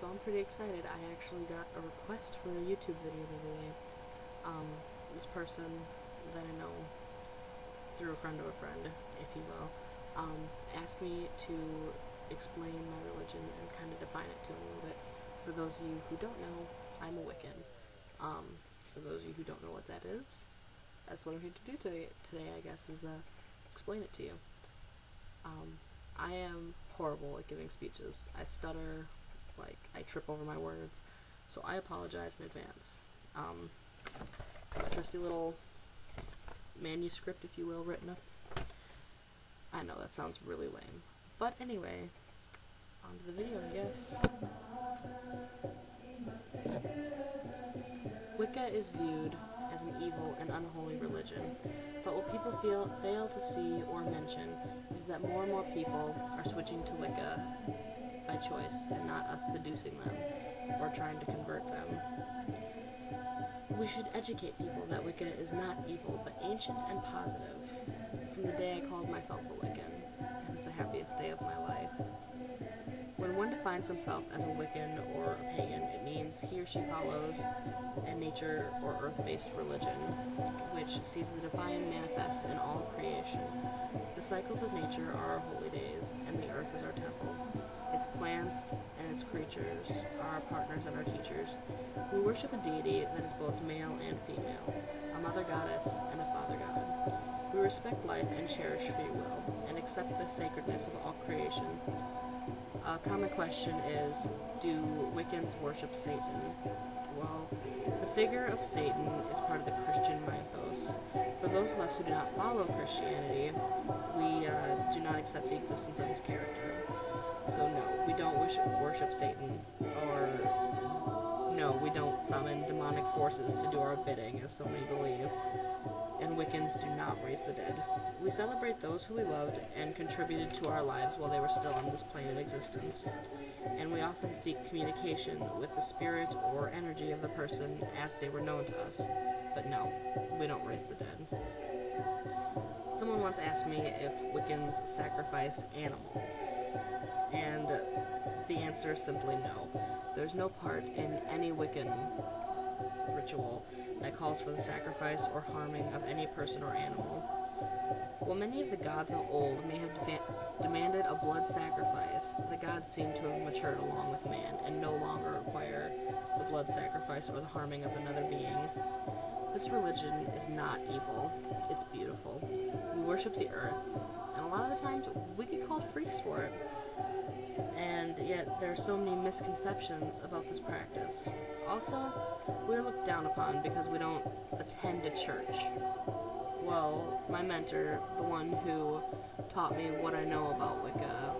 so I'm pretty excited. I actually got a request for a YouTube video the other day. This person that I know through a friend of a friend, if you will, asked me to explain my religion and kind of define it to him a little bit. For those of you who don't know, I'm a Wiccan. For those of you who don't know what that is, that's what I'm here to do today, I guess, is explain it to you. I am horrible at giving speeches. I stutter, I trip over my words, so I apologize in advance. My trusty little manuscript, if you will, written up. I know, that sounds really lame. But anyway, on to the video, I guess. Wicca is viewed as an evil and unholy religion, but what people fail to see or mention is that more and more people are switching to Wicca by choice, and not us seducing them or trying to convert them. We should educate people that Wicca is not evil, but ancient and positive. From the day I called myself a Wiccan, it was the happiest day of my life. When one defines himself as a Wiccan or a pagan, it means he or she follows a nature or earth-based religion, which sees the divine manifest in all creation. The cycles of nature are our holy days, and the earth is our temple. Its plants and its creatures are our partners and our teachers. We worship a deity that is both male and female, a mother goddess and a father god. We respect life and cherish free will, and accept the sacredness of all creation. A common question is, do Wiccans worship Satan? Well, the figure of Satan is part of the Christian mythos. For those of us who do not follow Christianity, we do not accept the existence of his character. So no, we don't worship Satan, or no, we don't summon demonic forces to do our bidding, as so many believe. And Wiccans do not raise the dead. We celebrate those who we loved and contributed to our lives while they were still on this plane of existence. And we often seek communication with the spirit or energy of the person as they were known to us. But no, we don't raise the dead. Someone once asked me if Wiccans sacrifice animals, and the answer is simply no. There's no part in any Wiccan ritual that calls for the sacrifice or harming of any person or animal. While many of the gods of old may have demanded a blood sacrifice, the gods seem to have matured along with man and no longer require the blood sacrifice or the harming of another being. This religion is not evil, it's beautiful. We worship the earth, and a lot of the times we get called freaks for it. And yet there are so many misconceptions about this practice. Also, we're looked down upon because we don't attend a church. Well, my mentor, the one who taught me what I know about Wicca,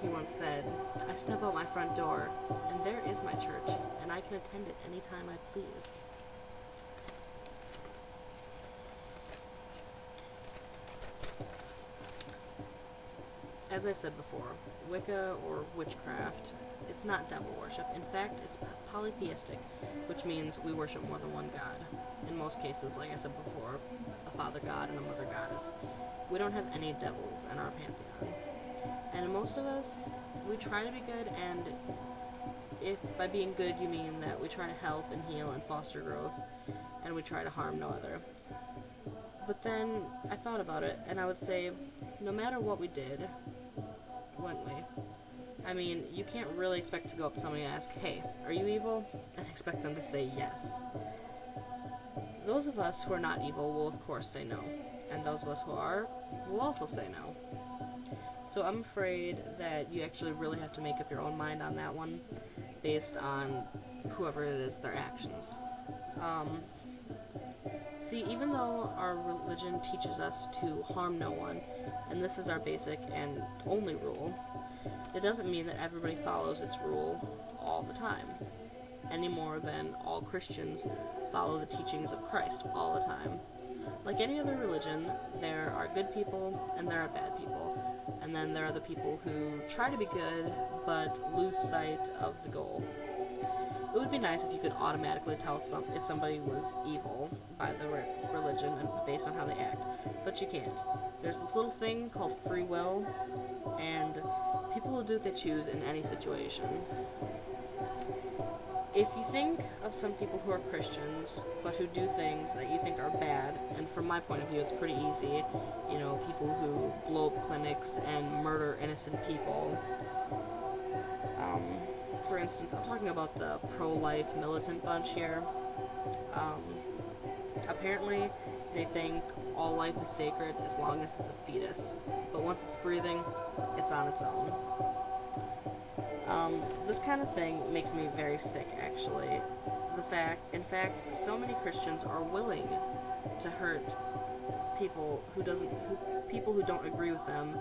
he once said, I step out my front door, and there is my church, and I can attend it anytime I please. As I said before, Wicca, or witchcraft, it's not devil worship. In fact, it's polytheistic, which means we worship more than one god. In most cases, like I said before, a father god and a mother goddess. We don't have any devils in our pantheon. And most of us, we try to be good, and if by being good you mean that we try to help and heal and foster growth, and we try to harm no other. But then I thought about it, and I would say, no matter what we did, wouldn't we? I mean, you can't really expect to go up to somebody and ask, hey, are you evil? And expect them to say yes. Those of us who are not evil will of course say no, and those of us who are will also say no. So I'm afraid that you actually really have to make up your own mind on that one, based on whoever it is, their actions. See, even though our religion teaches us to harm no one, and this is our basic and only rule, it doesn't mean that everybody follows its rule all the time, any more than all Christians follow the teachings of Christ all the time. Like any other religion, there are good people and there are bad people, and then there are the people who try to be good but lose sight of the goal. It would be nice if you could automatically tell if somebody was evil by the religion and based on how they act, but you can't. There's this little thing called free will, and people will do what they choose in any situation. If you think of some people who are Christians, but who do things that you think are bad, and from my point of view, it's pretty easy, you know, people who blow up clinics and murder innocent people. For instance, I'm talking about the pro-life militant bunch here. Apparently, they think all life is sacred as long as it's a fetus, but once it's breathing, it's on its own. This kind of thing makes me very sick, actually. In fact, so many Christians are willing to hurt people who don't agree with them,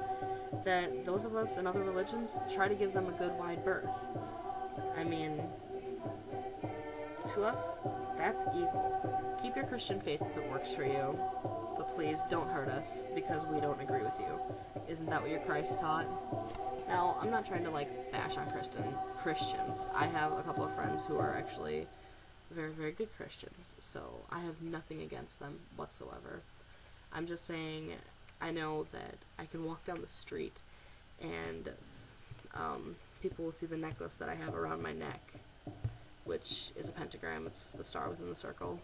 that those of us in other religions try to give them a good wide berth. I mean, to us, that's evil. Keep your Christian faith if it works for you, but please don't hurt us because we don't agree with you. Isn't that what your Christ taught? Now, I'm not trying to, bash on Christians. I have a couple of friends who are actually very, very good Christians, so I have nothing against them whatsoever. I'm just saying, I know that I can walk down the street and people will see the necklace that I have around my neck, which is a pentagram. It's the star within the circle.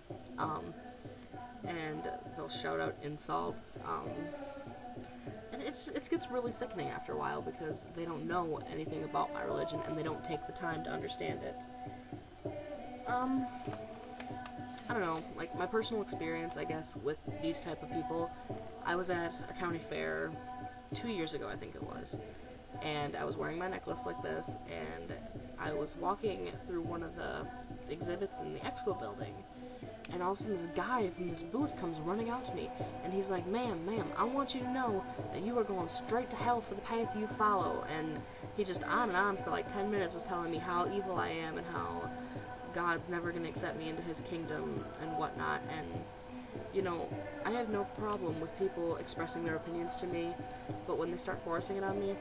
And they'll shout out insults. And it gets really sickening after a while because they don't know anything about my religion and they don't take the time to understand it. I don't know, my personal experience, I guess, with these type of people, I was at a county fair 2 years ago, I think it was, and I was wearing my necklace like this, and I was walking through one of the exhibits in the expo building, and all of a sudden this guy from this booth comes running out to me, and he's like, ma'am, I want you to know that you are going straight to hell for the path you follow, and he just on and on for 10 minutes was telling me how evil I am and how God's never going to accept me into his kingdom and whatnot, and, you know, I have no problem with people expressing their opinions to me, but when they start forcing it on me,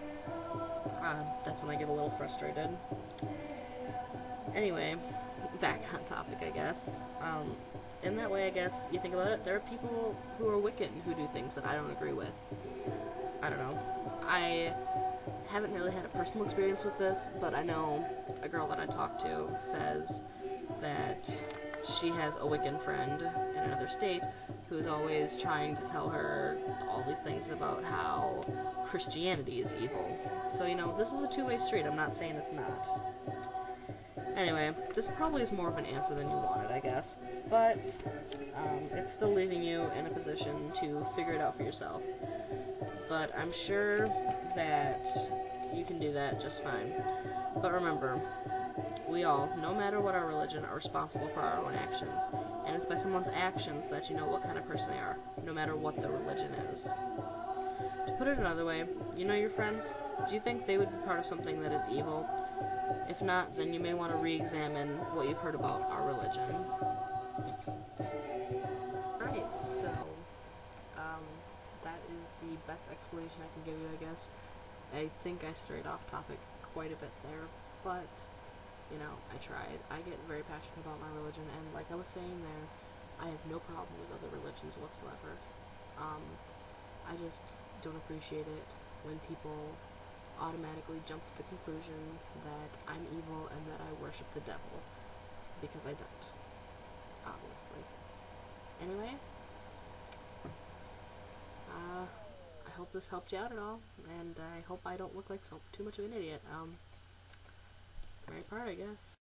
that's when I get a little frustrated. Anyway, back on topic, I guess. In that way, I guess, you think about it, there are people who are Wiccan who do things that I don't agree with. I don't know. I haven't really had a personal experience with this, but I know a girl that I talk to says that she has a Wiccan friend in another state who's always trying to tell her all these things about how Christianity is evil. So, you know, this is a two-way street. I'm not saying it's not. Anyway, this probably is more of an answer than you wanted, I guess. But it's still leaving you in a position to figure it out for yourself. But I'm sure that you can do that just fine. But remember, we all, no matter what our religion, are responsible for our own actions. And it's by someone's actions that you know what kind of person they are, no matter what their religion is. To put it another way, you know your friends? Do you think they would be part of something that is evil? If not, then you may want to re-examine what you've heard about our religion. Alright, so, that is the best explanation I can give you, I guess. I think I strayed off topic quite a bit there, but, you know, I tried. I get very passionate about my religion, and like I was saying there, I have no problem with other religions whatsoever. I just don't appreciate it when people automatically jump to the conclusion that I'm evil and that I worship the devil, because I don't, obviously. Anyway, I hope this helped you out at all, and I hope I don't look like too much of an idiot. Great part, I guess.